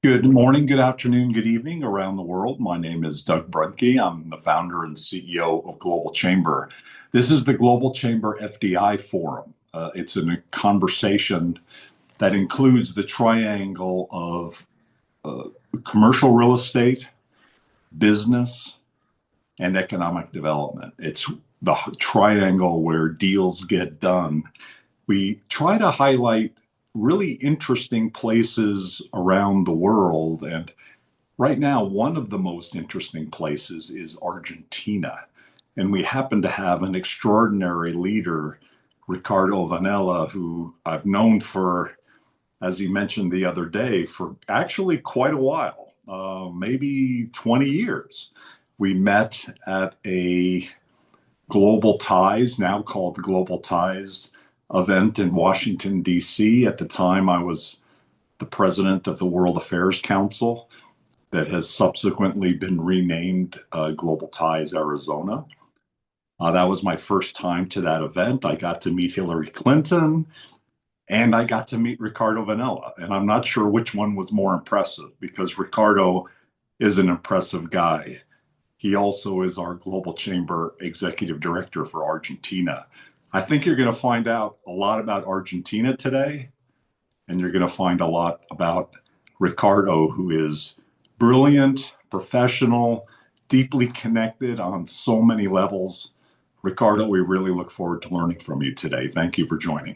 Good morning, good afternoon, good evening around the world. My name is Doug Brunke. I'm the founder and CEO of Global Chamber. This is the Global Chamber FDI Forum. It's a conversation that includes the triangle of commercial real estate, business, and economic development. It's the triangle where deals get done. We try to highlight really interesting places around the world. And right now, one of the most interesting places is Argentina. And we happen to have an extraordinary leader, Ricardo Vanella, who I've known for, as he mentioned the other day, for actually quite a while, maybe 20 years. We met at a Global Ties, now called Global Ties, event in Washington, D.C. At the time, I was the president of the World Affairs Council that has subsequently been renamed Global Ties Arizona. That was my first time to that event. I got to meet Hillary Clinton and I got to meet Ricardo Vanella. And I'm not sure which one was more impressive because Ricardo is an impressive guy. He also is our Global Chamber Executive Director for Argentina. I think you're going to find out a lot about Argentina today, and you're going to find a lot about Ricardo, who is brilliant, professional, deeply connected on so many levels. Ricardo, we really look forward to learning from you today. Thank you for joining.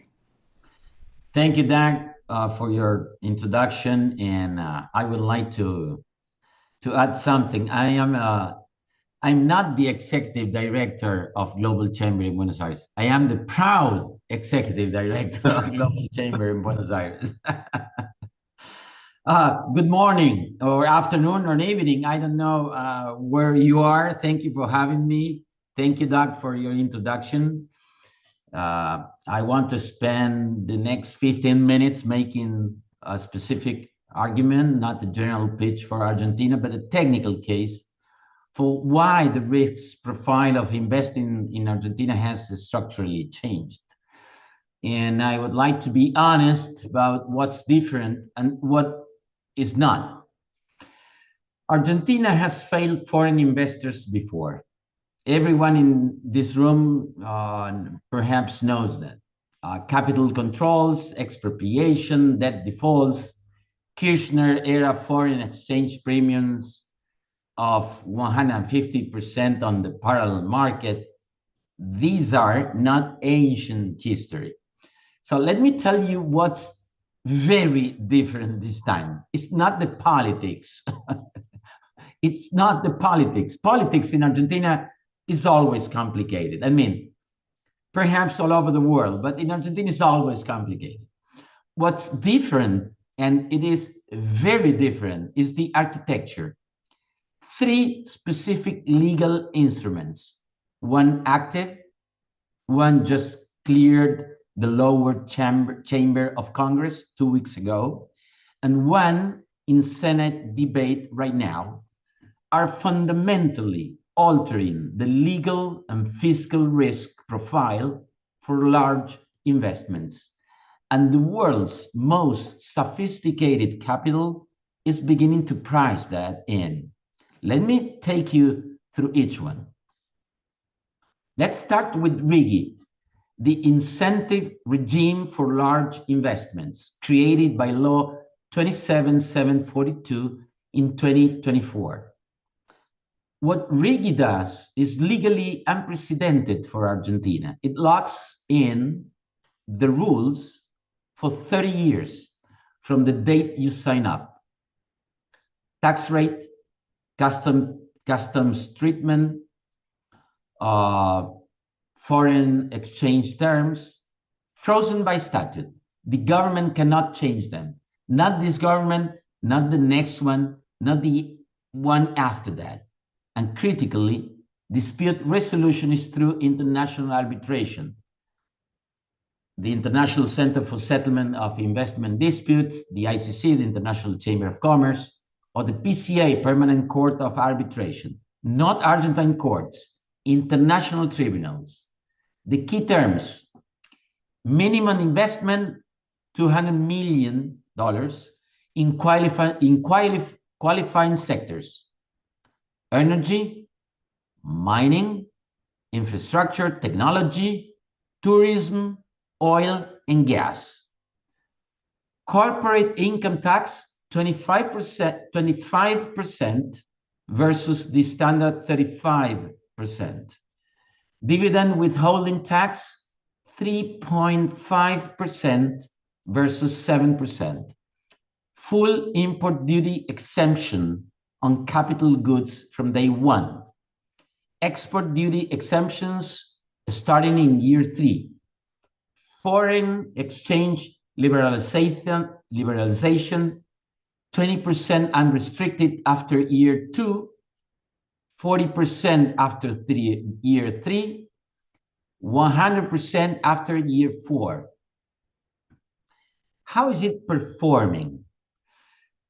Thank you, Doug, for your introduction. And I would like to add something. I'm not the executive director of Global Chamber in Buenos Aires. I am the proud executive director of Global Chamber in Buenos Aires. Good morning or afternoon or evening. I don't know where you are. Thank you for having me. Thank you, Doug, for your introduction. I want to spend the next 15 minutes making a specific argument, not a general pitch for Argentina, but a technical case for why the risk profile of investing in Argentina has structurally changed. And I would like to be honest about what's different and what is not. Argentina has failed foreign investors before. Everyone in this room perhaps knows that. Capital controls, expropriation, debt defaults, Kirchner-era foreign exchange premiums of 150% on the parallel market. These are not ancient history. So let me tell you what's very different this time. It's not the politics. It's not the politics. Politics in Argentina is always complicated. I mean, perhaps all over the world, but in Argentina it's always complicated. What's different, and it is very different, is the architecture. Three specific legal instruments, one active, one just cleared the lower chamber of Congress 2 weeks ago, and one in Senate debate right now, are fundamentally altering the legal and fiscal risk profile for large investments. And the world's most sophisticated capital is beginning to price that in. Let me take you through each one. Let's start with RIGI, the incentive regime for large investments created by Law 27742 in 2024. What RIGI does is legally unprecedented for Argentina. It locks in the rules for 30 years from the date you sign up. Tax rate, customs treatment, foreign exchange terms, frozen by statute. The government cannot change them. Not this government, not the next one, not the one after that. And critically, dispute resolution is through international arbitration. The International Center for Settlement of Investment Disputes, the ICC, the International Chamber of Commerce, or the PCA, Permanent Court of Arbitration, not Argentine courts, international tribunals. The key terms: minimum investment, $200 million, in qualifying sectors: energy, mining, infrastructure, technology, tourism, oil, and gas. Corporate income tax, 25% versus the standard 35%. Dividend withholding tax, 3.5% versus 7%. Full import duty exemption on capital goods from day one. Export duty exemptions starting in year 3. Foreign exchange liberalization, 20% unrestricted after year 2, 40% after year 3, 100% after year 4. How is it performing?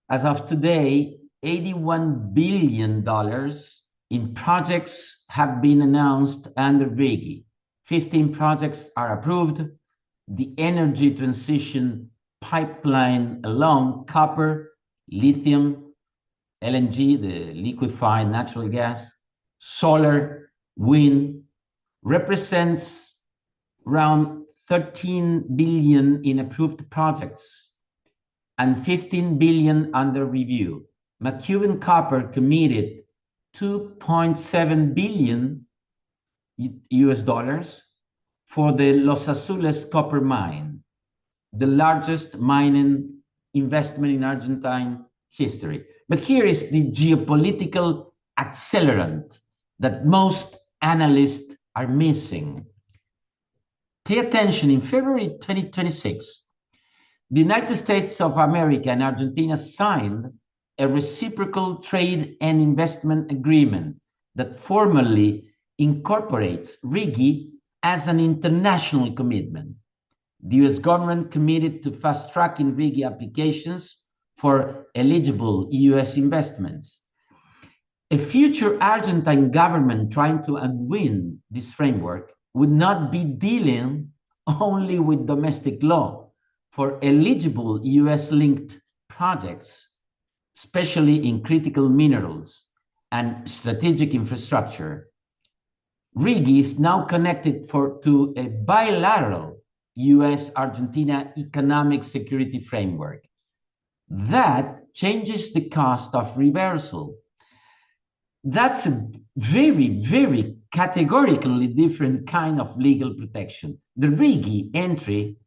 As of today, $81 billion in projects have been announced under RIGI. 15 projects are approved. The energy transition pipeline along copper, lithium, LNG, the liquefied natural gas, solar, wind, represents around 13 billion in approved projects and 15 billion under review. McEwen Copper committed 2.7 billion US dollars for the Los Azules copper mine, the largest mining investment in Argentine history. But here is the geopolitical accelerant that most analysts are missing. Pay attention, in February 2026, the United States of America and Argentina signed a reciprocal trade and investment agreement that formally incorporates RIGI as an international commitment. The US government committed to fast-tracking RIGI applications for eligible US investments. A future Argentine government trying to unwind this framework would not be dealing only with domestic law for eligible US-linked projects, especially in critical minerals and strategic infrastructure. RIGI is now connected to a bilateral US-Argentina economic security framework. That changes the cost of reversal. That's a very, very categorically different kind of legal protection. The RIGI entry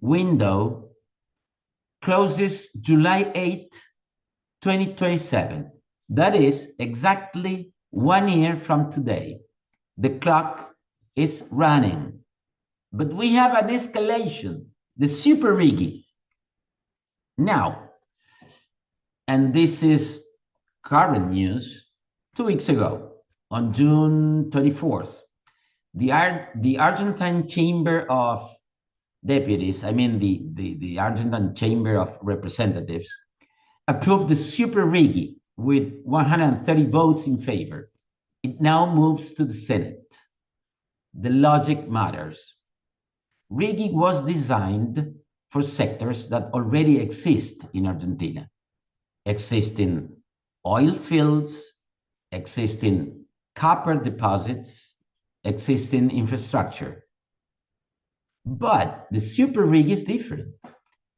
window closes July 8, 2027. That is exactly 1 year from today. The clock is running. But we have an escalation, the super RIGI. Now, and this is current news, 2 weeks ago, on June 24th, the Argentine Chamber of Deputies, the Argentine Chamber of Representatives, approved the super RIGI with 130 votes in favor. It now moves to the Senate. The logic matters. RIGI was designed for sectors that already exist in Argentina, existing oil fields, existing copper deposits, existing infrastructure. But the super RIGI is different.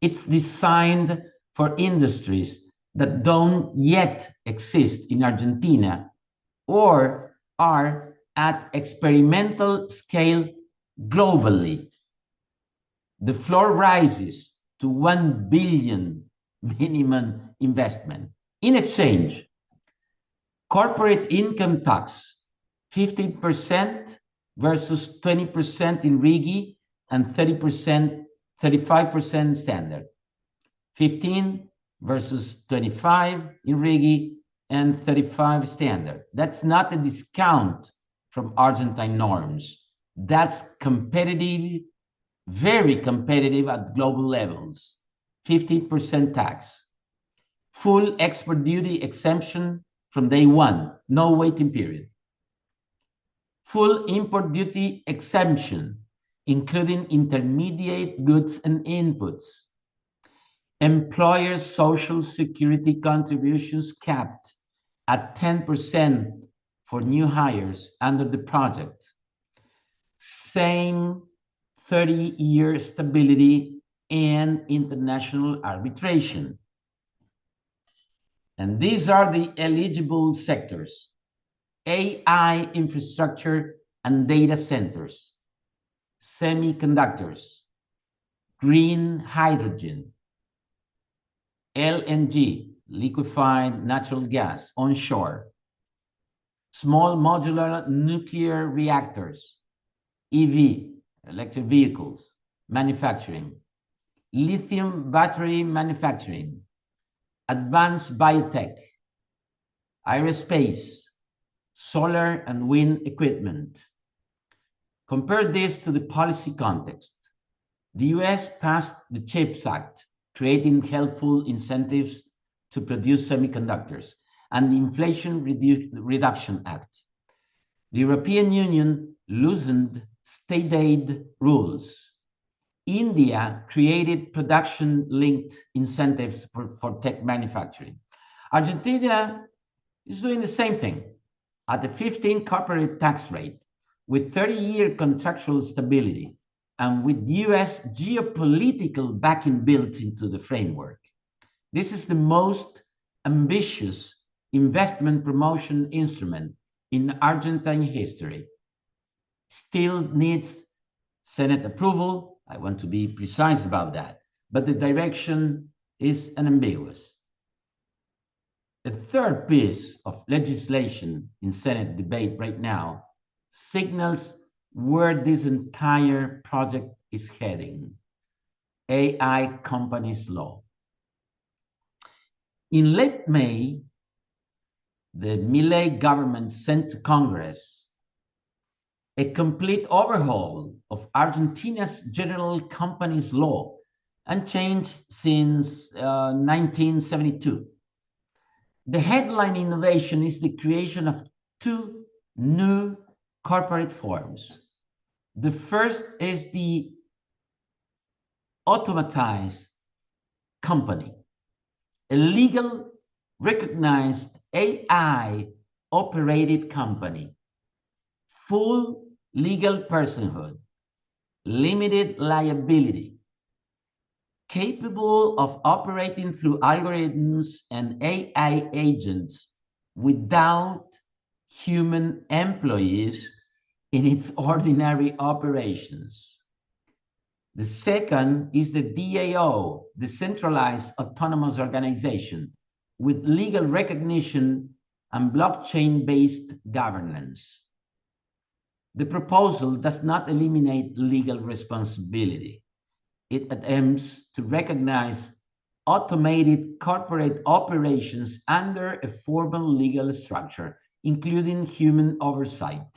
It's designed for industries that don't yet exist in Argentina or are at experimental scale globally. The floor rises to 1 billion minimum investment. In exchange, corporate income tax, 15% versus 20% in RIGI and 35% standard. 15 versus 25 in RIGI and 35 standard. That's not a discount from Argentine norms. That's competitive, very competitive at global levels. 15% tax. Full export duty exemption from day one, no waiting period. Full import duty exemption, including intermediate goods and inputs. employer social security contributions capped at 10% for new hires under the project. Same 30-year stability and international arbitration. And these are the eligible sectors: AI infrastructure and data centers, semiconductors, green hydrogen, LNG, liquefied natural gas onshore, small modular nuclear reactors, EV, electric vehicles, manufacturing, lithium battery manufacturing, advanced biotech, aerospace, solar and wind equipment. Compare this to the policy context. The US passed the CHIPS Act, creating helpful incentives to produce semiconductors, and the Inflation Reduction Act. The European Union loosened state aid rules. India created production-linked incentives for tech manufacturing. Argentina is doing the same thing at a 15% corporate tax rate with 30-year contractual stability and with US geopolitical backing built into the framework. This is the most ambitious investment promotion instrument in Argentine history. Still needs Senate approval. I want to be precise about that, but the direction is unambiguous. A third piece of legislation in Senate debate right now signals where this entire project is heading: AI companies law. In late May, the Milei government sent to Congress a complete overhaul of Argentina's general companies law, unchanged since 1972. The headline innovation is the creation of two new corporate forms. The first is the automatized company, a legal recognized AI operated company, full legal personhood, limited liability, capable of operating through algorithms and AI agents without human employees in its ordinary operations. The second is the DAO, Decentralized Autonomous Organization, with legal recognition and blockchain-based governance. The proposal does not eliminate legal responsibility. It attempts to recognize automated corporate operations under a formal legal structure, including human oversight.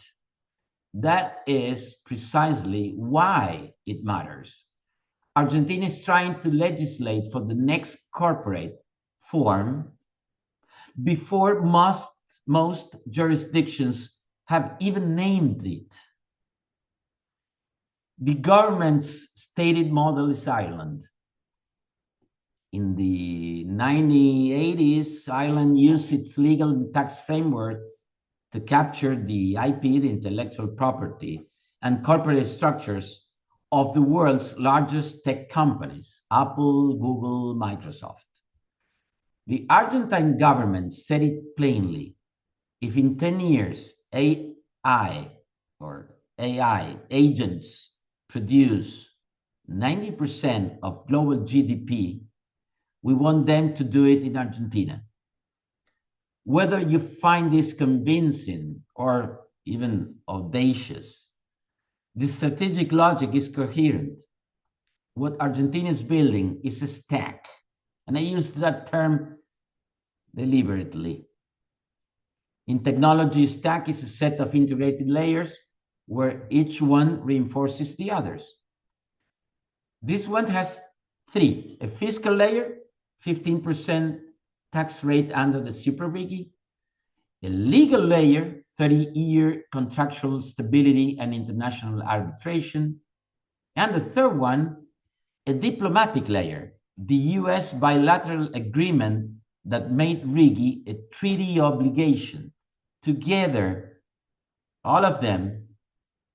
That is precisely why it matters. Argentina is trying to legislate for the next corporate form before most jurisdictions have even named it. The government's stated model is Ireland. In the 1980s, Ireland used its legal and tax framework to capture the IP, the intellectual property, and corporate structures of the world's largest tech companies, Apple, Google, Microsoft. The Argentine government said it plainly: if in 10 years AI agents produce 90% of global GDP, we want them to do it in Argentina. Whether you find this convincing or even audacious, the strategic logic is coherent. What Argentina is building is a stack, and I use that term deliberately. In technology, stack is a set of integrated layers where each one reinforces the others. This one has three: a fiscal layer, 15% tax rate under the super biggie; a legal layer, 30-year contractual stability and international arbitration; and the third one, a diplomatic layer, the US bilateral agreement that made RIGI a treaty obligation. Together, all of them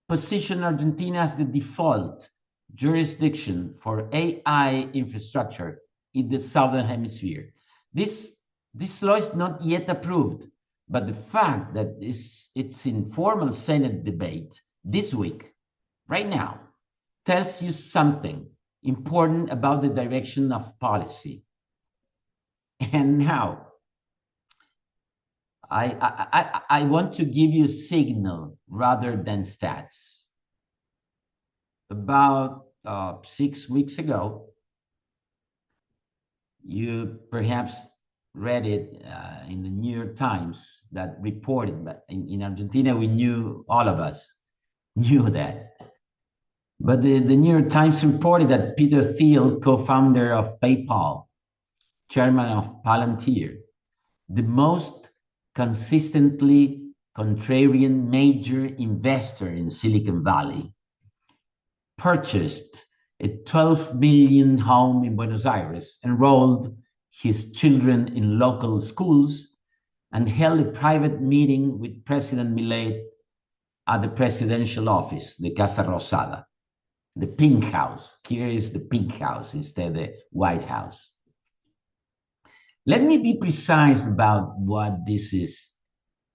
position Argentina as the default jurisdiction for AI infrastructure in the Southern Hemisphere. This law is not yet approved, but the fact that it's in formal Senate debate this week, right now, tells you something important about the direction of policy. And now, I want to give you a signal rather than stats. About 6 weeks ago, you perhaps read it in the New York Times that reported, but in Argentina, we knew, all of us knew that. But the New York Times reported that Peter Thiel, co-founder of PayPal, chairman of Palantir, the most consistently contrarian major investor in Silicon Valley, purchased a 12 million home in Buenos Aires, enrolled his children in local schools, and held a private meeting with President Milei at the presidential office, the Casa Rosada, the Pink House. Here is the Pink House instead of the White House. Let me be precise about what this is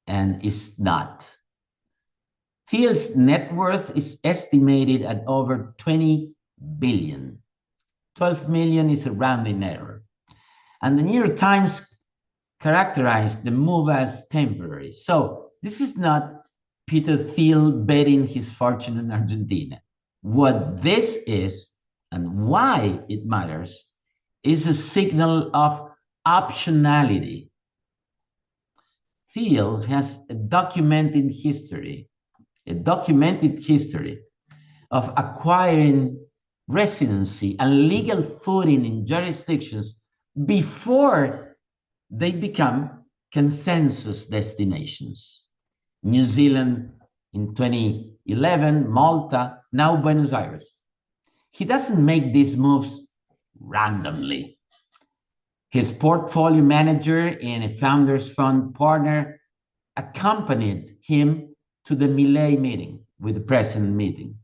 and is not. Thiel's net worth is estimated at over 20 billion. 12 million is a rounding error. And the New York Times characterized the move as temporary. So this is not Peter Thiel betting his fortune in Argentina. What this is, and why it matters, is a signal of optionality. Thiel has a documented history of acquiring residency and legal footing in jurisdictions before they become consensus destinations. New Zealand in 2011, Malta, now Buenos Aires. He doesn't make these moves randomly. His portfolio manager and a founders fund partner accompanied him to the Milei meeting, with the president meeting.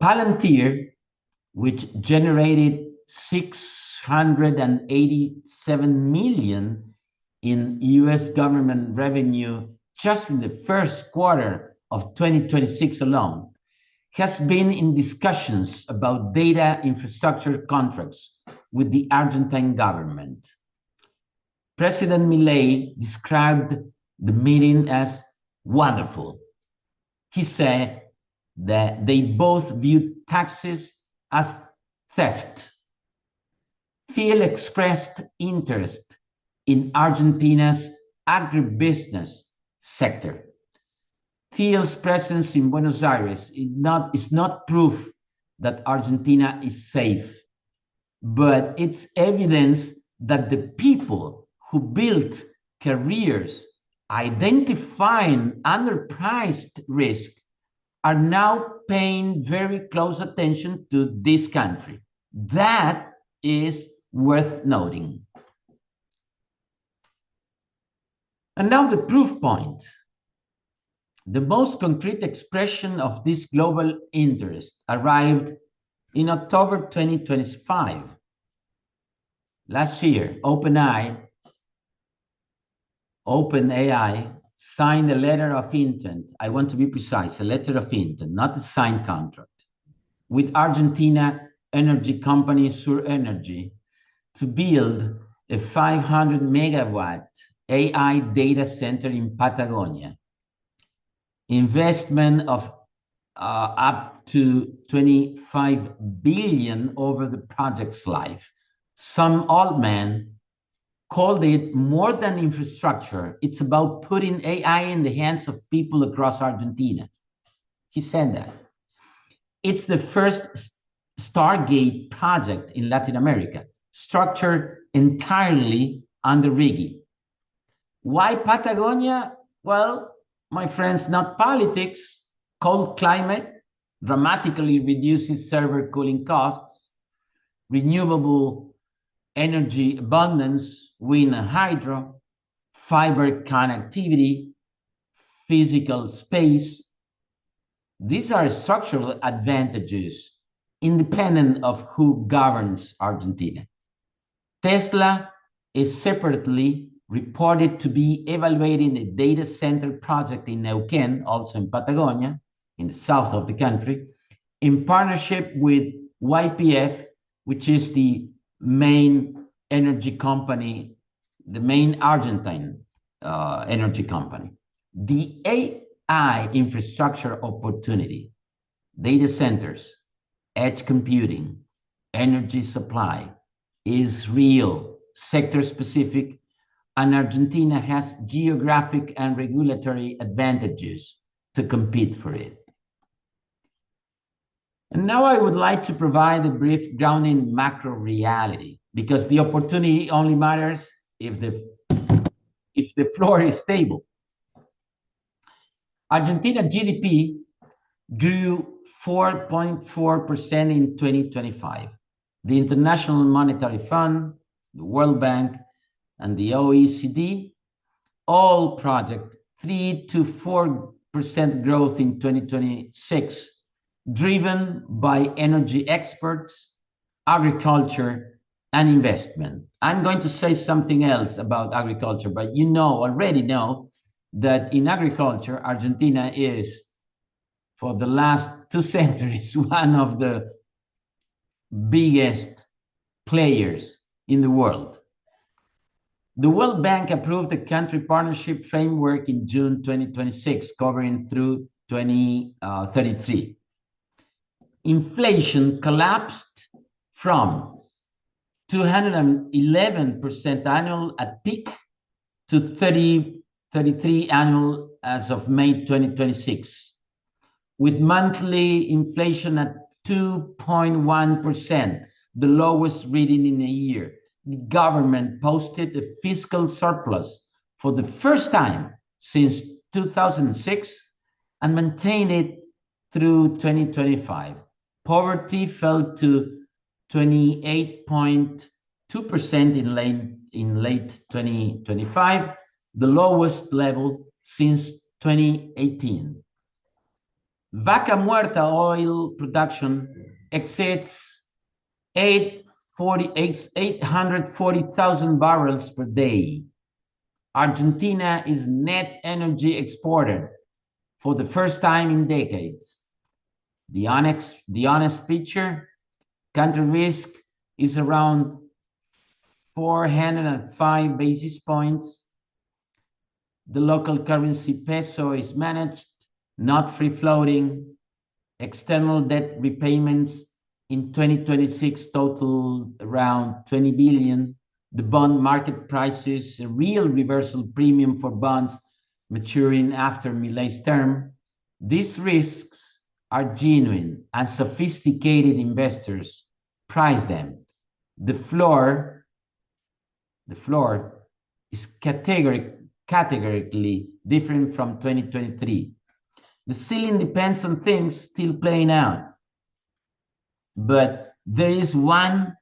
Palantir, which generated 687 million in US government revenue just in the first quarter of 2026 alone, has been in discussions about data infrastructure contracts with the Argentine government. President Milei described the meeting as wonderful. He said that they both viewed taxes as theft. Thiel expressed interest in Argentina's agribusiness sector. Thiel's presence in Buenos Aires is not proof that Argentina is safe, but it's evidence that the people who built careers identifying underpriced risk are now paying very close attention to this country. That is worth noting. And now the proof point. The most concrete expression of this global interest arrived in October 2025. Last year, OpenAI signed a letter of intent. I want to be precise, a letter of intent, not a signed contract, with Argentina energy company Sur Energy to build a 500 megawatt AI data center in Patagonia. Investment of up to 25 billion over the project's life. Some old man called it more than infrastructure. It's about putting AI in the hands of people across Argentina. He said that. It's the first Stargate project in Latin America, structured entirely under RIGI. Why Patagonia? Well, my friends, not politics. Cold climate dramatically reduces server cooling costs. Renewable energy abundance, wind and hydro, fiber connectivity, physical space. These are structural advantages independent of who governs Argentina. Tesla is separately reported to be evaluating a data center project in Neuquén, also in Patagonia, in the south of the country, in partnership with YPF, which is the main energy company, the main Argentine energy company. The AI infrastructure opportunity, data centers, edge computing, energy supply is real, sector specific, and Argentina has geographic and regulatory advantages to compete for it. And now I would like to provide a brief grounding in macro reality, because the opportunity only matters if the floor is stable. Argentina GDP grew 4.4% in 2025. The International Monetary Fund, the World Bank, and the OECD all project 3 to 4% growth in 2026, driven by energy exports, agriculture, and investment. I'm going to say something else about agriculture, but you already know that in agriculture, Argentina is, for the last 2 centuries, one of the biggest players in the world. The World Bank approved a country partnership framework in June 2026, covering through 2033. Inflation collapsed from 211% annual at peak to 33 annual as of May 2026, with monthly inflation at 2.1%, the lowest reading in a year. The government posted a fiscal surplus for the first time since 2006 and maintained it through 2025. Poverty fell to 28.2% in late 2025, the lowest level since 2018. Vaca Muerta oil production exceeds 840,000 barrels per day. Argentina is net energy exporter for the first time in decades. The honest picture, country risk is around 405 basis points. The local currency peso is managed, not free floating. External debt repayments in 2026 total around 20 billion. The bond market prices a real reversal premium for bonds maturing after Milei's term. These risks are genuine and sophisticated investors price them. The floor is categorically different from 2023. The ceiling depends on things still playing out. But there is one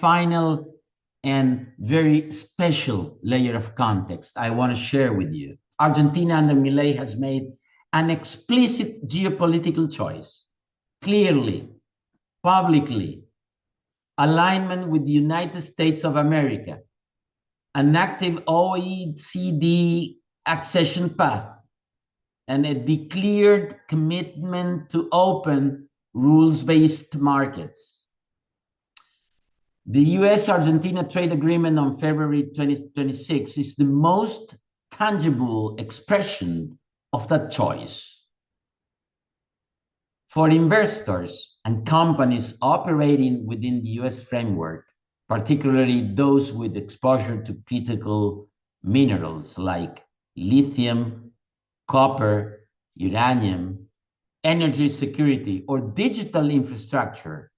final and very special layer of context I want to share with you. Argentina under Milei has made an explicit geopolitical choice, clearly, publicly, alignment with the United States of America, an active OECD accession path, and a declared commitment to open rules-based markets. The US-Argentina trade agreement on February 2026 is the most tangible expression of that choice. For investors and companies operating within the US framework, particularly those with exposure to critical minerals like lithium, copper, uranium, energy security, or digital infrastructure,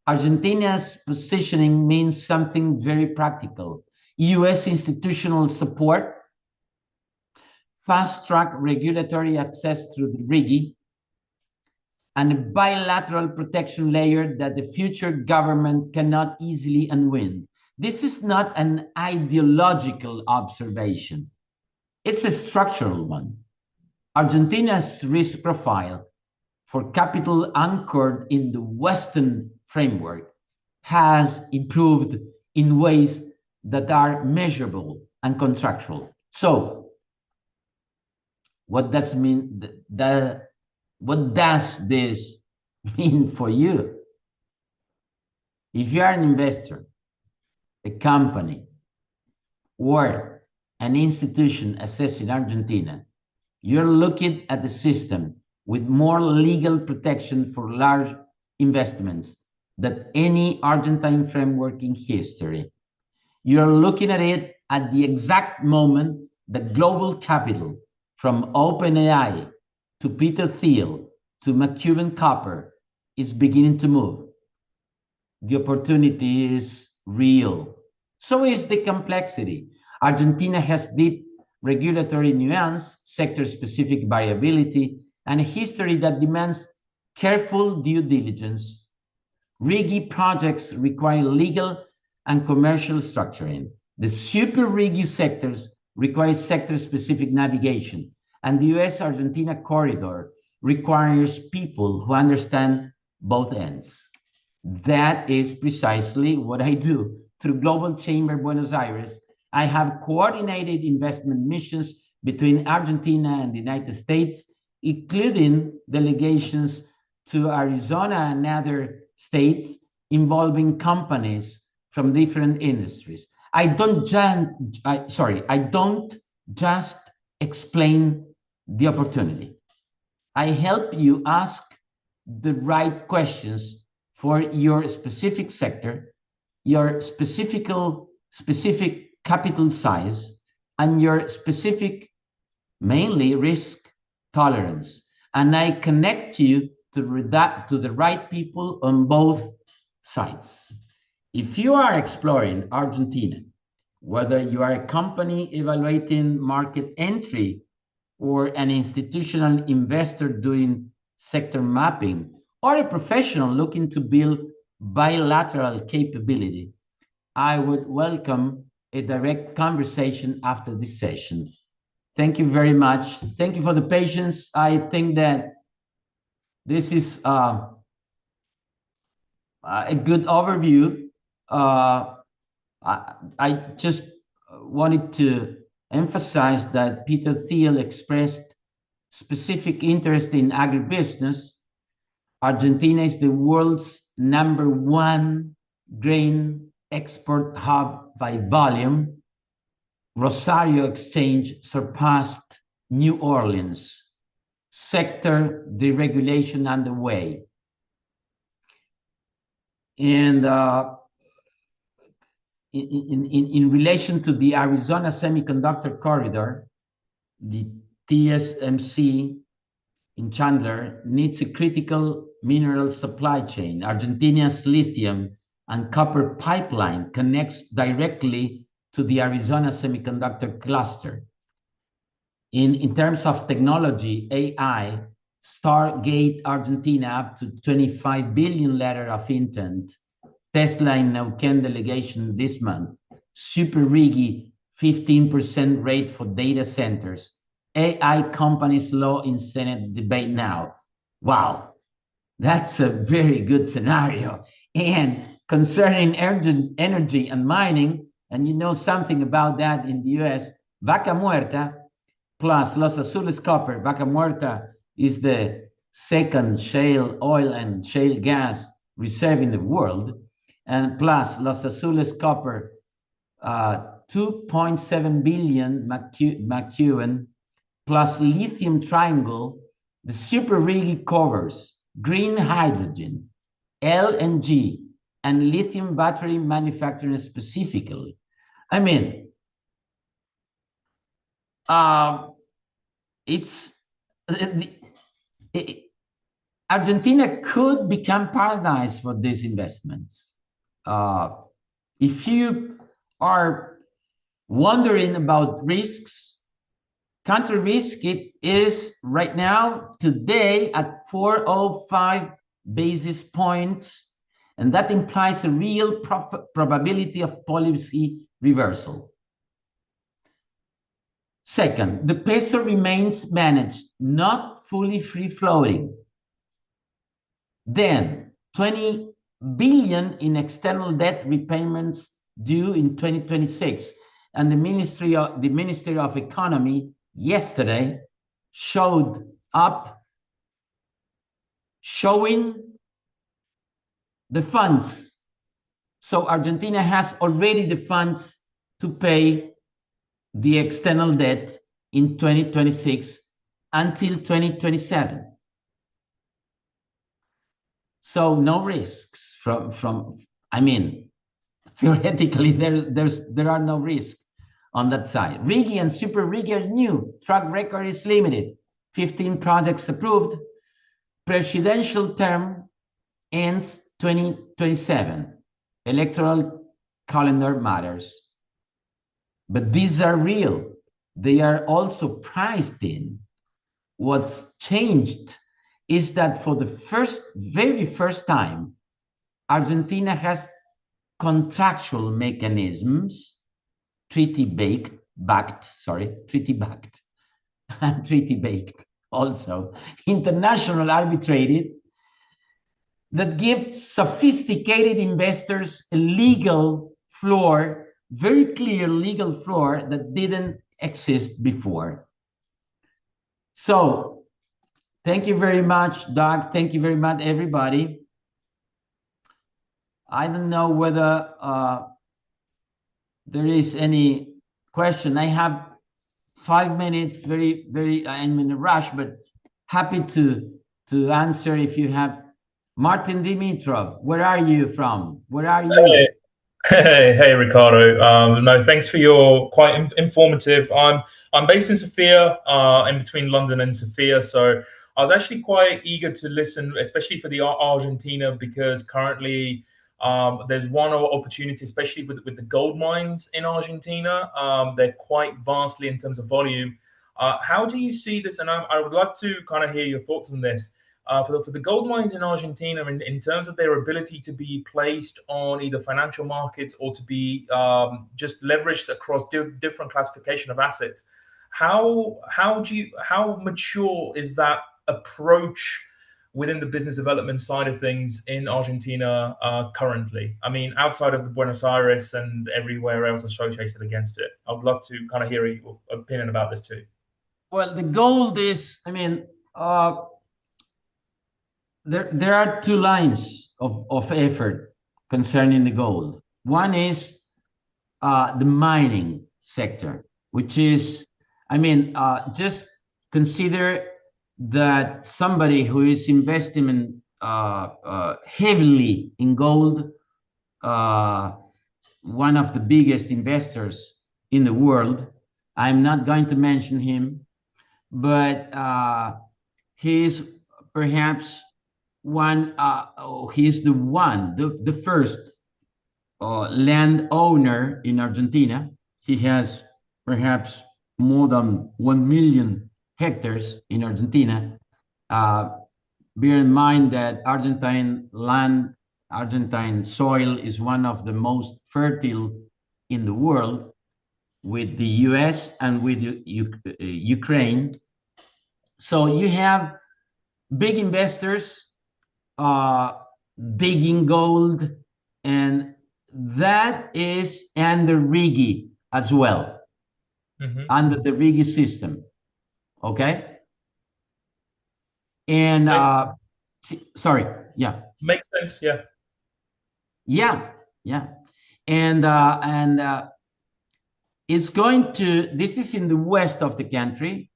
Argentina's positioning means something very practical. US institutional support, fast-track regulatory access through the RIGI, and a bilateral protection layer that the future government cannot easily unwind. This is not an ideological observation. It's a structural one. Argentina's risk profile for capital anchored in the Western framework has improved in ways that are measurable and contractual. So, what does mean what does this mean for you? If you are an investor, a company, or an institution assessed in Argentina, you're looking at the system with more legal protection for large investments than any Argentine framework in history. You're looking at it at the exact moment that global capital, from OpenAI to Peter Thiel to McEwen Copper, is beginning to move. The opportunity is real. So is the complexity. Argentina has deep regulatory nuance, sector-specific variability, and a history that demands careful due diligence. RIGI projects require legal and commercial structuring. The super RIGI sectors require sector-specific navigation, and the US-Argentina corridor requires people who understand both ends. That is precisely what I do. Through Global Chamber Buenos Aires, I have coordinated investment missions between Argentina and the United States, including delegations to Arizona and other states involving companies from different industries. I don't just explain the opportunity. I help you ask the right questions for your specific sector, your specific capital size, and your specific, mainly risk tolerance. And I connect you to the right people on both sides. If you are exploring Argentina, whether you are a company evaluating market entry or an institutional investor doing sector mapping, or a professional looking to build bilateral capability, I would welcome a direct conversation after this session. Thank you very much. Thank you for the patience. I think that this is a good overview. I just wanted to emphasize that Peter Thiel expressed specific interest in agribusiness. Argentina is the world's #1 grain export hub by volume. Rosario Exchange surpassed New Orleans. Sector deregulation underway. And in relation to the Arizona Semiconductor Corridor, the TSMC in Chandler needs a critical mineral supply chain. Argentina's lithium and copper pipeline connects directly to the Arizona Semiconductor cluster. In terms of technology, AI, Stargate Argentina up to 25 billion letter of intent. Tesla in Neuquén delegation this month. Super RIGI, 15% rate for data centers. AI companies law in Senate debate now. Wow, that's a very good scenario. And concerning energy and mining, and you know something about that in the US, Vaca Muerta plus Los Azules copper. Vaca Muerta is the second shale oil and shale gas reserve in the world, and plus Los Azules copper, 2.7 billion McEwen, plus lithium triangle. The super RIGI covers green hydrogen, LNG, and lithium battery manufacturing specifically. I mean, Argentina could become paradise for these investments. If you are wondering about risks, country risk, it is right now, today, at 405 basis points, and that implies a real probability of policy reversal. Second, the peso remains managed, not fully free-floating. Then, 20 billion in external debt repayments due in 2026. And the Ministry of Economy yesterday showing the funds. So Argentina has already the funds to pay the external debt in 2026 until 2027. So no risks from I mean, theoretically there are no risks on that side. RIGI and Super RIGI are new. Track record is limited. 15 projects approved. Presidential term ends 2027. Electoral calendar matters. But these are real. They are also priced in. What's changed is that for the very first time, Argentina has contractual mechanisms, treaty-backed, and treaty-baked also, international arbitrated, that give sophisticated investors a legal floor, very clear legal floor that didn't exist before. So, thank you very much, Doug. Thank you very much, everybody. I don't know whether there is any question. I have 5 minutes, I'm in a rush, but happy to answer if you have. Martin Dimitrov, where are you from? Where are you? Hey, Ricardo. No, thanks for your quite informative. I'm based in Sofia, in between London and Sofia. So I was actually quite eager to listen, especially for the Argentina, because currently there's one opportunity, especially with the gold mines in Argentina. They're quite vastly in terms of volume. How do you see this? And I would love to kind of hear your thoughts on this. For the gold mines in Argentina, in terms of their ability to be placed on either financial markets or to be just leveraged across different classification of assets, how mature is that approach within the business development side of things in Argentina currently? I mean, outside of the Buenos Aires and everywhere else associated against it. I would love to kind of hear your opinion about this too. Well, the gold is, I mean, there are two lines of effort concerning the gold. One is the mining sector, which is, I mean, just consider that somebody who is investing in, heavily in gold, one of the biggest investors in the world, I'm not going to mention him, but he's perhaps he's the first land owner in Argentina. He has perhaps more than 1 million hectares in Argentina. Bear in mind that Argentine soil is one of the most fertile in the world, with the US and with Ukraine. So you have big investors digging gold, and that is under RIGI as well, under the RIGI system. Okay? And sorry, yeah. Makes sense, yeah. Yeah. And it's going to, this is in the west of the country,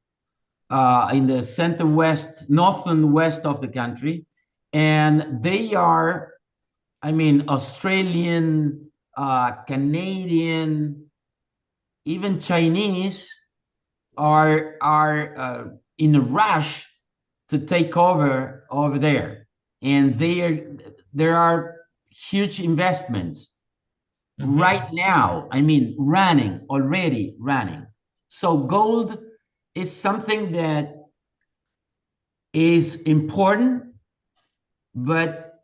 in the center west, north and west of the country. And they are, I mean, Australian, Canadian, even Chinese are in a rush to take over there. And there are huge investments right now, I mean, already running. So gold is something that is important, but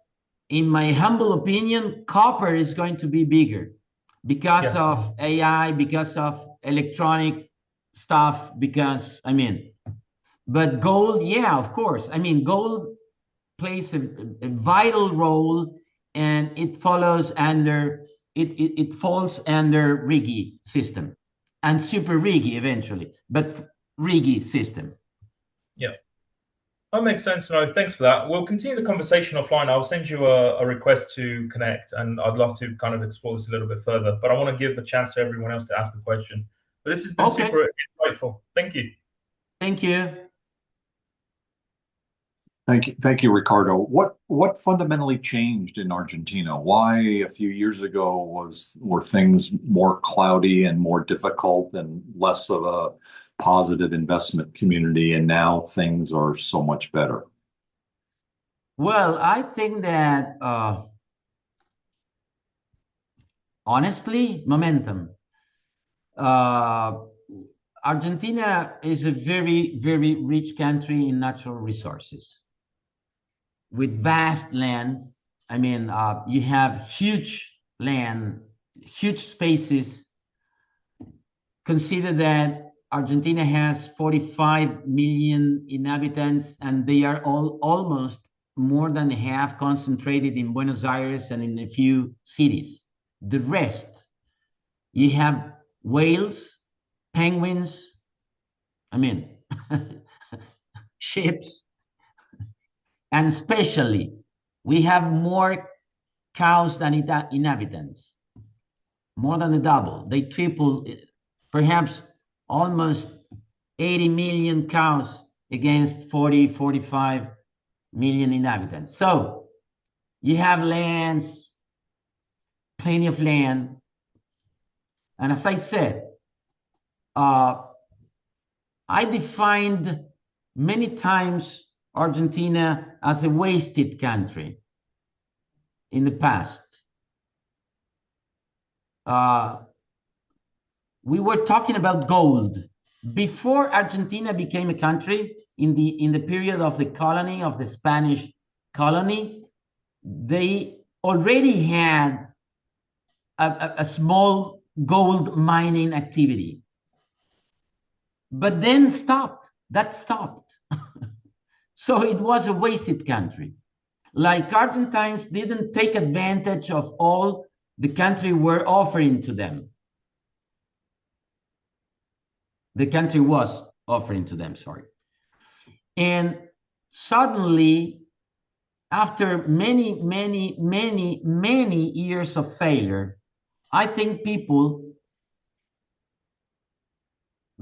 in my humble opinion, copper is going to be bigger because Yes. of AI, because of electronic stuff, because, I mean, but gold, yeah, of course. I mean, gold plays a vital role, and it follows under, it falls under Rigi system and super Rigi eventually, but Rigi system. Yeah. That makes sense. No, thanks for that. We'll continue the conversation offline. I'll send you a request to connect, and I'd love to kind of explore this a little bit further. But I want to give a chance to everyone else to ask a question. But this has been Okay. super insightful. Thank you. Thank you. Thank you, Ricardo. What fundamentally changed in Argentina? Why a few years ago were things more cloudy and more difficult and less of a positive investment community, and now things are so much better? Well, I think that honestly, momentum. Argentina is a very, very rich country in natural resources with vast land. I mean, you have huge land, huge spaces. Consider that Argentina has 45 million inhabitants, and they are all almost more than half concentrated in Buenos Aires and in a few cities. The rest, you have whales, penguins, I mean, ships, and especially we have more cows than inhabitants, more than the double. They triple, perhaps almost 80 million cows against 40, 45 million inhabitants. So you have lands, plenty of land. And as I said, I defined many times Argentina as a wasted country in the past. We were talking about gold. Before Argentina became a country, in the period of the colony, of the Spanish colony, they already had a small gold mining activity. But then stopped. That stopped. So it was a wasted country. Like Argentines didn't take advantage of all the country were offering to them. The country was offering to them, sorry. And suddenly, after many, many, many, many years of failure, I think people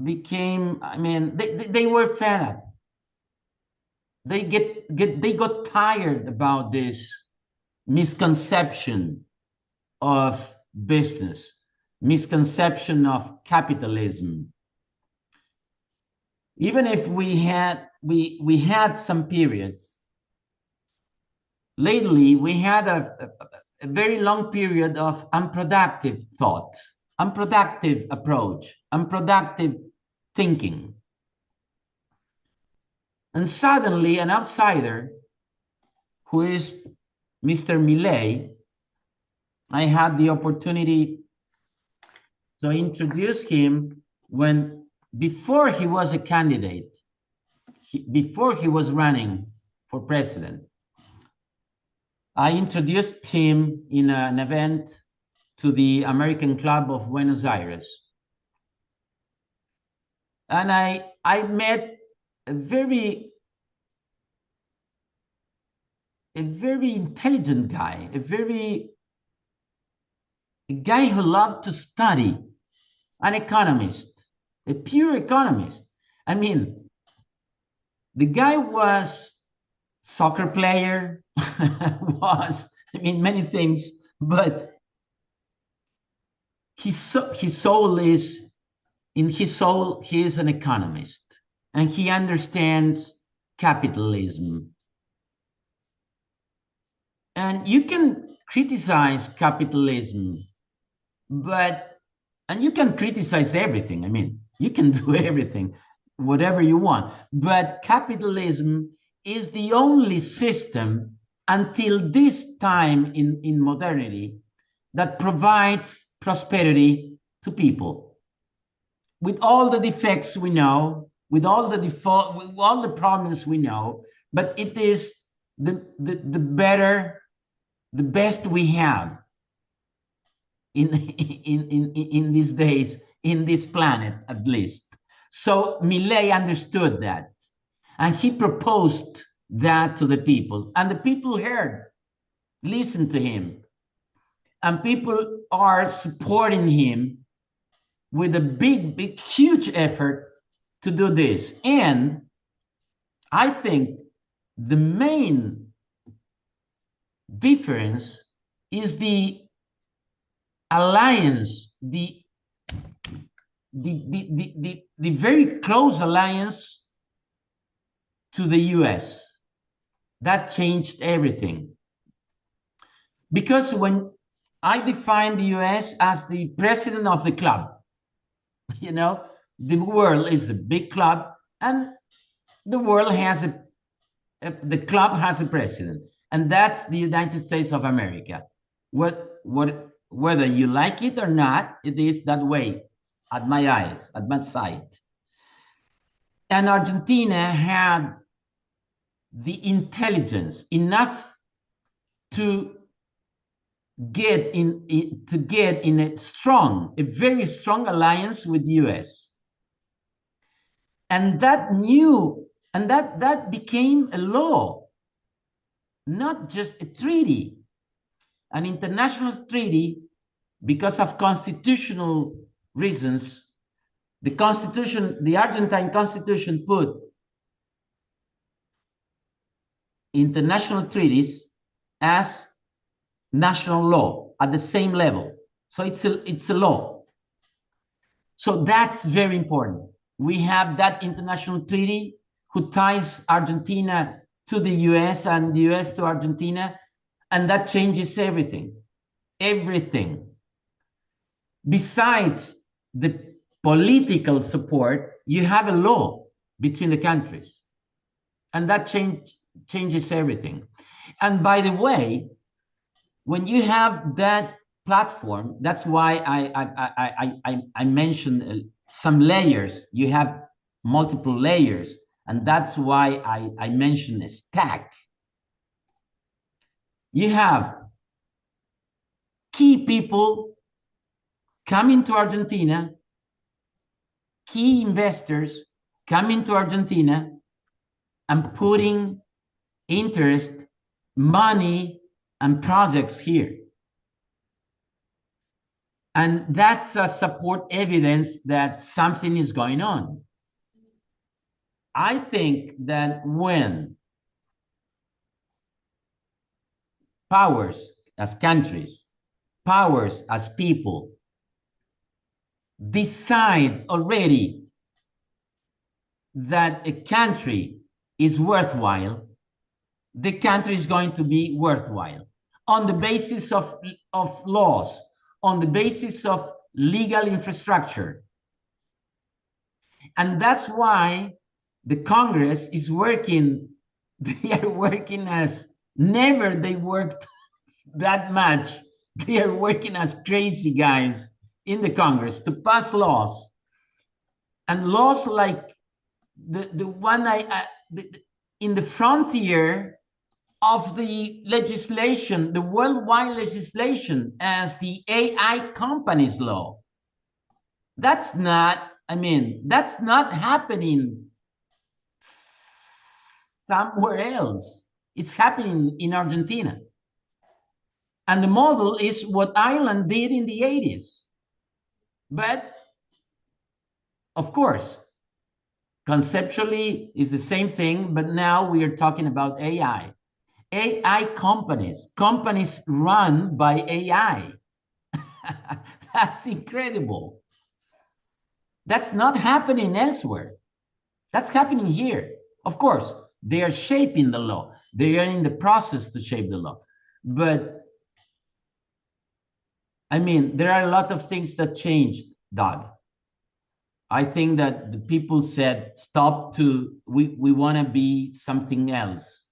became, I mean, they were fed up. They got tired about this misconception of business, misconception of capitalism. Even if we had some periods, lately we had a very long period of unproductive thought, unproductive approach, unproductive thinking. And suddenly an outsider, who is Mr. Milei, I had the opportunity to introduce him before he was a candidate, before he was running for president. I introduced him in an event to the American Club of Buenos Aires. And I met a very intelligent guy, a guy who loved to study, an economist, a pure economist. I mean, the guy was soccer player, many things, but his soul is, in his soul, he is an economist, and he understands capitalism. And you can criticize capitalism, and you can criticize everything. I mean, you can do everything. whatever you want. But capitalism is the only system until this time in modernity that provides prosperity to people. With all the defects we know, with all the with all the problems we know, but it is the best we have in these days, in this planet at least. So Millet understood that, and he proposed that to the people, and the people heard, listened to him, and people are supporting him with a big, huge effort to do this. And I think the main difference is the alliance, the very close alliance to the US. That changed everything. Because when I define the US as the president of the club, you know, the world is a big club, and the world has the club has a president, and that's the United States of America. Whether you like it or not, it is that way at my eyes, at my sight. And Argentina had the intelligence enough to get in a very strong alliance with the US. And that became a law, not just a treaty, an international treaty. Because of constitutional reasons, the Argentine constitution put international treaties as national law at the same level. So it's a law. So that's very important. We have that international treaty who ties Argentina to the US and the US to Argentina, and that changes everything. Everything. Besides the political support, you have a law between the countries, and that changes everything. And by the way, when you have that platform, that's why I mentioned some layers. You have multiple layers, and that's why I mentioned a stack. You have key people coming to Argentina, key investors coming to Argentina and putting interest, money, and projects here. And that's a support evidence that something is going on. I think that when powers as countries, powers as people decide already that a country is worthwhile, the country is going to be worthwhile on the basis of laws, on the basis of legal infrastructure. And that's why the Congress is working. They are working as never they worked that much. They are working as crazy guys in the Congress to pass laws. And laws like the one in the frontier of the legislation, the worldwide legislation, as the AI companies law. That's not, that's not happening somewhere else. It's happening in Argentina. And the model is what Ireland did in the 80s. But of course, conceptually is the same thing, but now we are talking about AI. AI companies run by AI. That's incredible. That's not happening elsewhere. That's happening here. Of course, they are shaping the law. They are in the process to shape the law. But there are a lot of things that changed, Doug. I think that the people said, stop we want to be something else.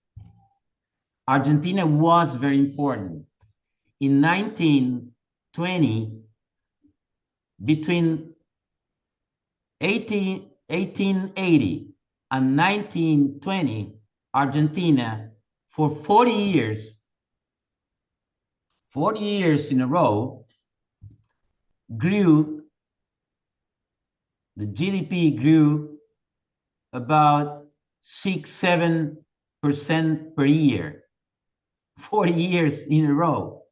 Argentina was very important. In 1920, between 1880 and 1920, Argentina, for 40 years in a row, grew, the GDP grew about 6-7% per year, 40 years in a row.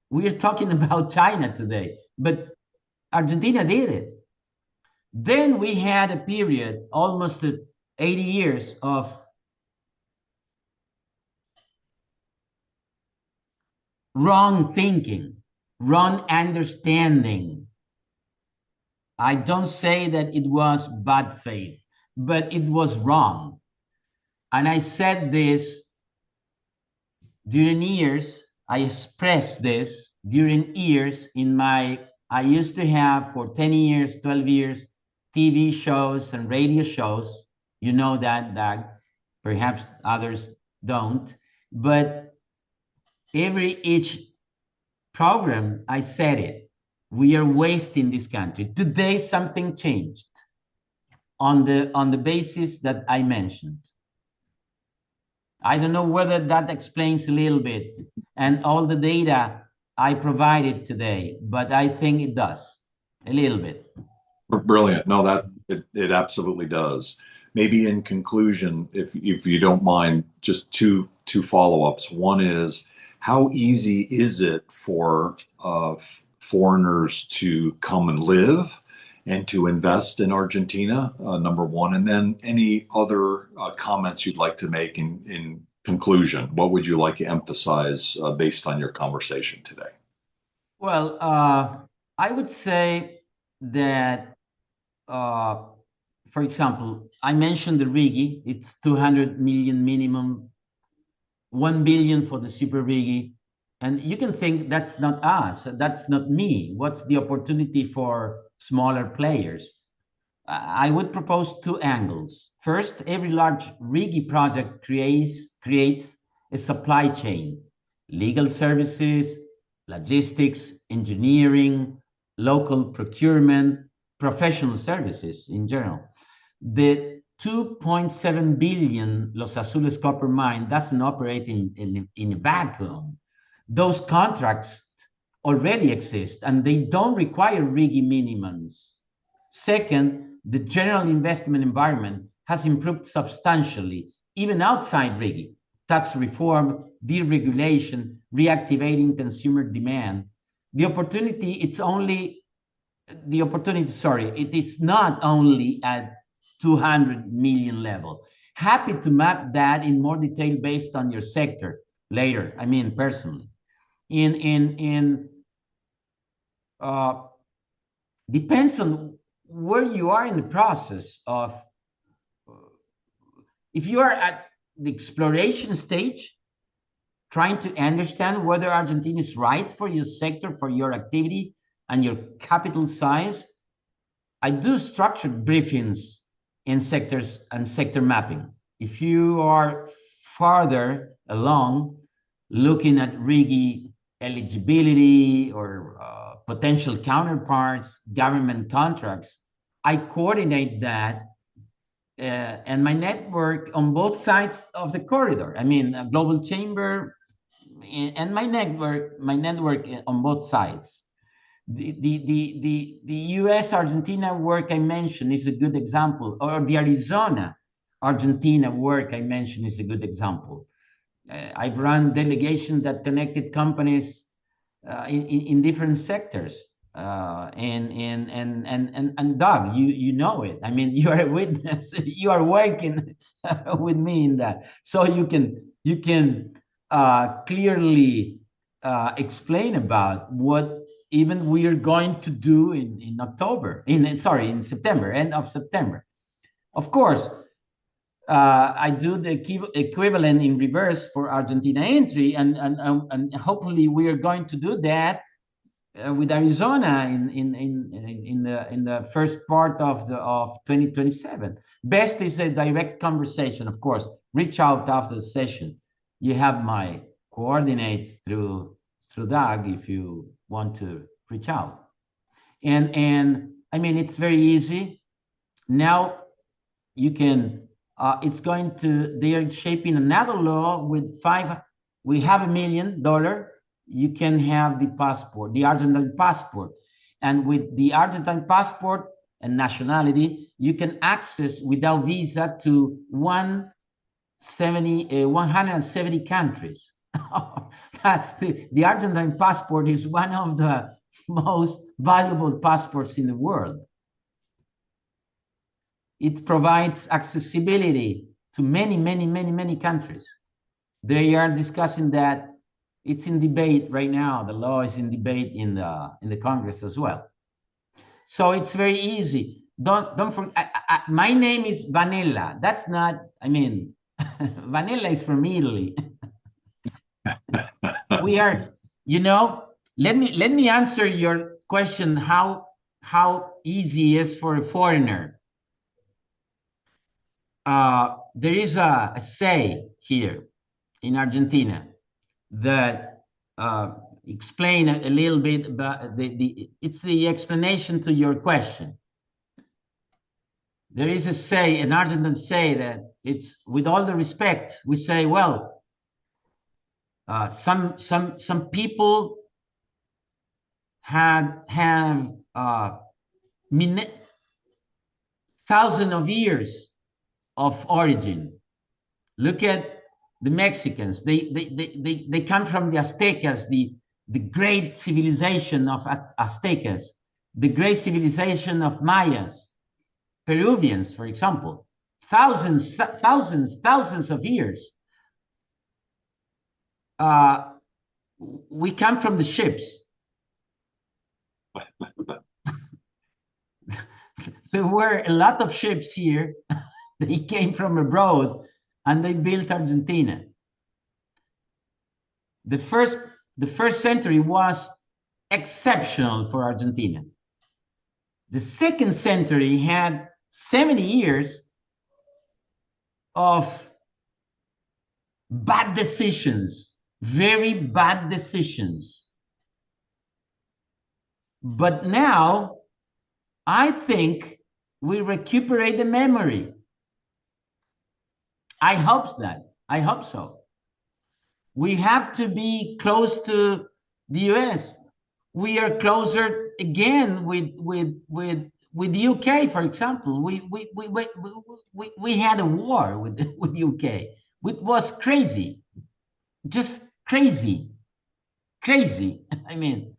We're talking about China today, but Argentina did it. Then we had a period, almost 80 years of wrong thinking, wrong understanding. I don't say that it was bad faith, but it was wrong. And I said this during years, I expressed this during years in my, I used to have for 10 years, 12 years, TV shows and radio shows. You know that, Doug. Perhaps others don't. But each program, I said it. We are wasting this country. Today, something changed on the basis that I mentioned. I don't know whether that explains a little bit and all the data I provided today, but I think it does a little bit. Brilliant. No, that it absolutely does. Maybe in conclusion, if you don't mind, just two follow-ups. One is, how easy is it for foreigners to come and live and to invest in Argentina? Number one, and then any other comments you'd like to make in conclusion. What would you like to emphasize based on your conversation today? Well, I would say that, for example, I mentioned the RIGI. It's 200 million minimum, 1 billion for the super RIGI. And you can think that's not us, that's not me. What's the opportunity for smaller players? I would propose two angles. First, every large RIGI project creates a supply chain, legal services, logistics, engineering, local procurement, professional services in general. The 2.7 billion Los Azules copper mine doesn't operate in a vacuum. Those contracts already exist and they don't require RIGI minimums. Second, the general investment environment has improved substantially, even outside RIGI. Tax reform, deregulation, reactivating consumer demand. It is not only at 200 million level. Happy to map that in more detail based on your sector later, I mean, personally. Depends on where you are in the process of, if you are at the exploration stage, trying to understand whether Argentina is right for your sector, for your activity and your capital size, I do structured briefings in sectors and sector mapping. If you are farther along, looking at RIGI eligibility or potential counterparts, government contracts, I coordinate that and my network on both sides of the corridor. I mean, a global chamber and my network on both sides. The US Argentina work I mentioned is a good example, or the Arizona Argentina work I mentioned is a good example. I've run delegations that connected companies in different sectors. And Doug, you know it. I mean, you are a witness. You are working with me in that, so you can clearly explain about what even we are going to do in October. In September, end of September. Of course, I do the equivalent in reverse for Argentina entry, and hopefully we are going to do that with Arizona in the first part of 2027. Best is a direct conversation, of course. Reach out after the session. You have my coordinates through Doug if you want to reach out. And I mean, it's very easy. Now you can, it's going to, they are shaping another law with we have $1 million, you can have the passport, the Argentine passport. And with the Argentine passport and nationality, you can access without visa to 170 countries. The Argentine passport is one of the most valuable passports in the world. It provides accessibility to many, many, many, many countries. They are discussing that. It's in debate right now. The law is in debate in the Congress as well. So it's very easy. Don't forget. My name is Vanilla. That's not. I mean, Vanilla is from Italy. We are. You know. Let me answer your question. How easy is for a foreigner? There is a say here in Argentina that explain a little bit about it's the explanation to your question. There is a say, an Argentine say that it's, with all the respect, we say, well, some people have thousands of years of origin. Look at the Mexicans. They come from the Aztecas, the great civilization of Aztecas, the great civilization of Mayas, Peruvians, for example. Thousands of years. We come from the ships. There were a lot of ships here. They came from abroad and they built Argentina. The first century was exceptional for Argentina. The second century had 70 years of bad decisions, very bad decisions. But now, I think we recuperate the memory. I hope so. We have to be close to the US. We are closer again with the UK, for example. We had a war with UK. It was crazy, just crazy. I mean,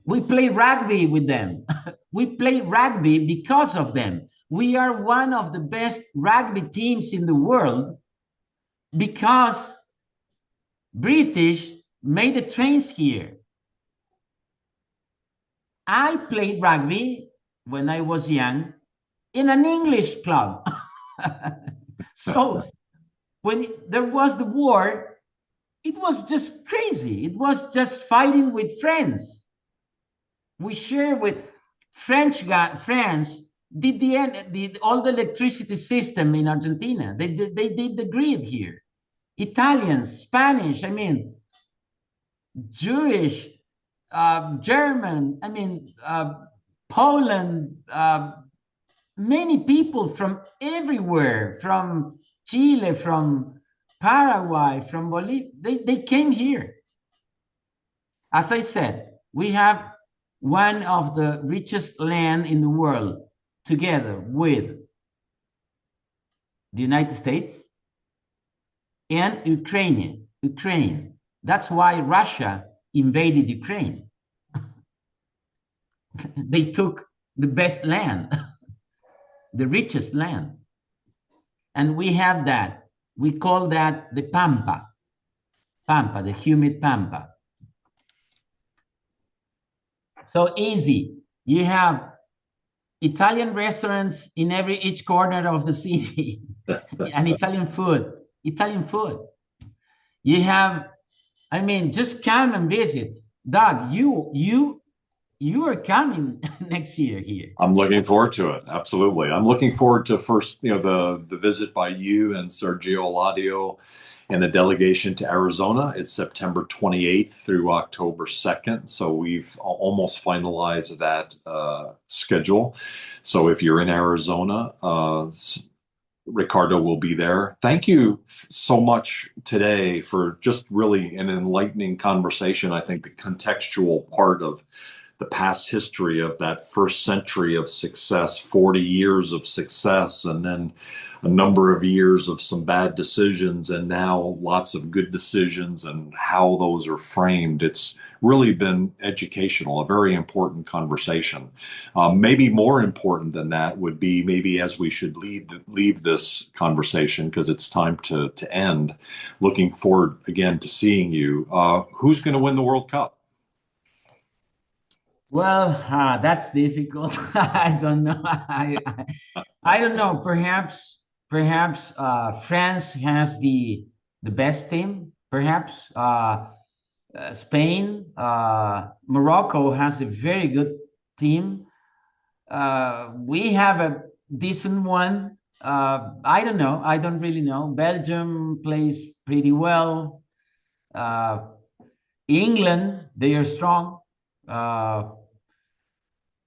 we play rugby with them. We play rugby because of them. We are one of the best rugby teams in the world because British made the trains here. I played rugby when I was young in an English club. So when there was the war, it was just crazy. It was just fighting with friends. We share with France did all the electricity system in Argentina. They did the grid here. Italians, Spanish, I mean, Jewish, German, I mean, Poland, many people from everywhere, from Chile, from Paraguay, from Bolivia, they came here. As I said, we have one of the richest land in the world, together with the United States and Ukraine. That's why Russia invaded Ukraine. They took the best land, the richest land. And we have that. We call that the Pampa, the humid Pampa. So easy. You have Italian restaurants in each corner of the city, and Italian food. You have, I mean, just come and visit. Doug, you you are coming next year here. I'm looking forward to it. Absolutely. I'm looking forward to first, the visit by you and Sergio Ladio and the delegation to Arizona. It's September 28th through October 2nd. So we've almost finalized that schedule. So if you're in Arizona, Ricardo will be there. Thank you so much today for just really an enlightening conversation. I think the contextual part of the past history of that first century of success, 40 years of success, and then a number of years of some bad decisions, and now lots of good decisions and how those are framed. It's really been educational, a very important conversation. Maybe more important than that would be maybe as we should leave this conversation, because it's time to end, looking forward again to seeing you. Who's going to win the World Cup? Well, that's difficult. I don't know. I don't know. Perhaps France has the best team. Perhaps Spain, Morocco has a very good team. We have a decent one. I don't know. I don't really know. Belgium plays pretty well. England, they are strong. Uh,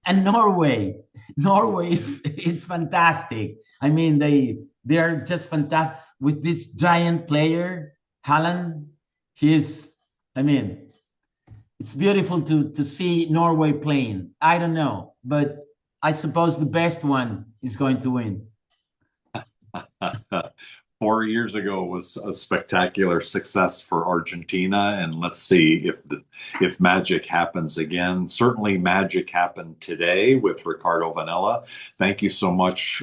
and Norway, Norway is fantastic. I mean, they are just fantastic with this giant player, Haaland. He's, I mean, it's beautiful to see Norway playing. I don't know, but I suppose the best one is going to win. 4 years ago was a spectacular success for Argentina, and let's see if magic happens again. Certainly, magic happened today with Ricardo Vanella. Thank you so much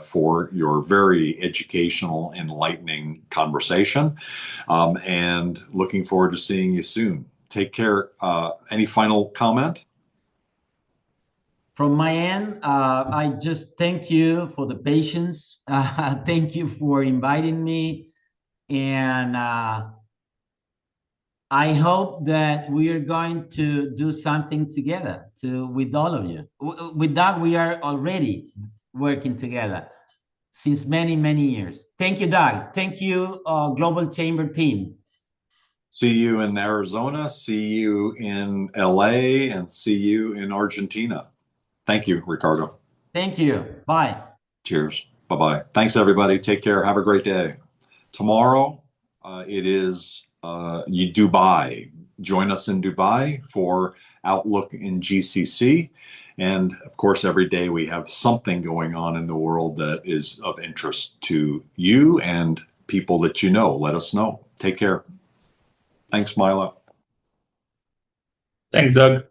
for your very educational, enlightening conversation, and looking forward to seeing you soon. Take care. Any final comment? From my end, I just thank you for the patience. Thank you for inviting me. And I hope that we are going to do something together with all of you. With that, we are already working together since many, many years. Thank you, Doug. Thank you, Global Chamber team. See you in Arizona, see you in LA, and see you in Argentina. Thank you, Ricardo. Thank you. Bye. Cheers. Bye-bye. Thanks, everybody. Take care. Have a great day. Tomorrow, it is Dubai. Join us in Dubai for Outlook in GCC. And of course, every day we have something going on in the world that is of interest to you and people that you know. Let us know. Take care. Thanks, Mila. Thanks, Doug.